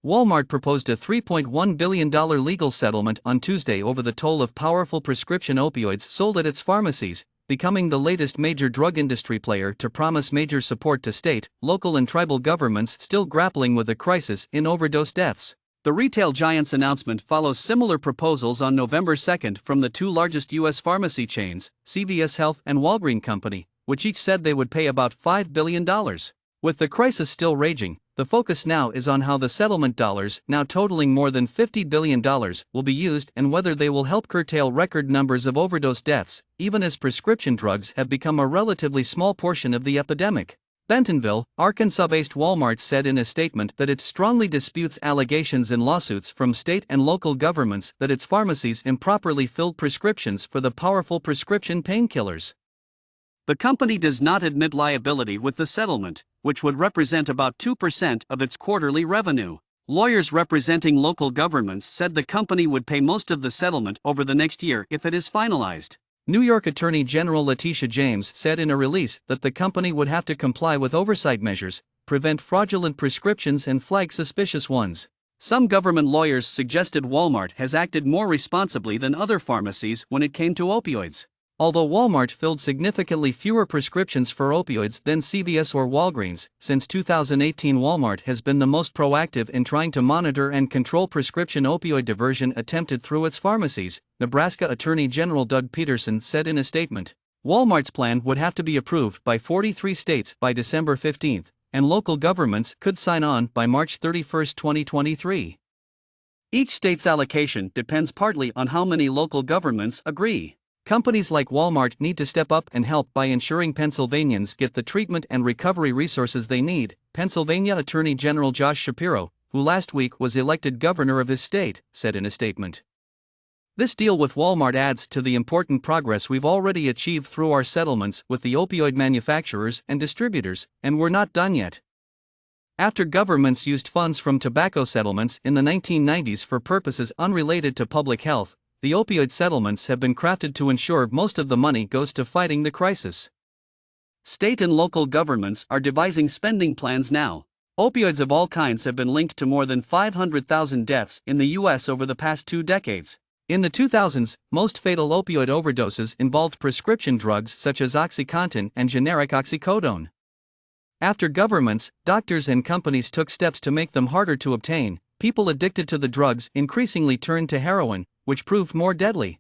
Walmart proposed a $3.1 billion legal settlement on Tuesday over the toll of powerful prescription opioids sold at its pharmacies, becoming the latest major drug industry player to promise major support to state, local and tribal governments still grappling with a crisis in overdose deaths. The retail giant's announcement follows similar proposals on November 2 from the two largest U.S. pharmacy chains, CVS Health and Walgreen Company, which each said they would pay about $5 billion. With the crisis still raging, the focus now is on how the settlement dollars, now totaling more than $50 billion, will be used and whether they will help curtail record numbers of overdose deaths, even as prescription drugs have become a relatively small portion of the epidemic. Bentonville, Arkansas-based Walmart said in a statement that it strongly disputes allegations in lawsuits from state and local governments that its pharmacies improperly filled prescriptions for the powerful prescription painkillers. The company does not admit liability with the settlement, which would represent about 2% of its quarterly revenue. Lawyers representing local governments said the company would pay most of the settlement over the next year if it is finalized. New York Attorney General Letitia James said in a release that the company would have to comply with oversight measures, prevent fraudulent prescriptions and flag suspicious ones. Some government lawyers suggested Walmart has acted more responsibly than other pharmacies when it came to opioids. Although Walmart filled significantly fewer prescriptions for opioids than CVS or Walgreens, since 2018 Walmart has been the most proactive in trying to monitor and control prescription opioid diversion attempted through its pharmacies, Nebraska Attorney General Doug Peterson said in a statement. Walmart's plan would have to be approved by 43 states by December 15, and local governments could sign on by March 31, 2023. Each state's allocation depends partly on how many local governments agree. Companies like Walmart need to step up and help by ensuring Pennsylvanians get the treatment and recovery resources they need, Pennsylvania Attorney General Josh Shapiro, who last week was elected governor of his state, said in a statement. This deal with Walmart adds to the important progress we've already achieved through our settlements with the opioid manufacturers and distributors, and we're not done yet. After governments used funds from tobacco settlements in the 1990s for purposes unrelated to public health, the opioid settlements have been crafted to ensure most of the money goes to fighting the crisis. State and local governments are devising spending plans now. Opioids of all kinds have been linked to more than 500,000 deaths in the U.S. over the past 2 decades. In the 2000s, most fatal opioid overdoses involved prescription drugs such as OxyContin and generic oxycodone. After governments, doctors and companies took steps to make them harder to obtain, people addicted to the drugs increasingly turned to heroin, which proved more deadly.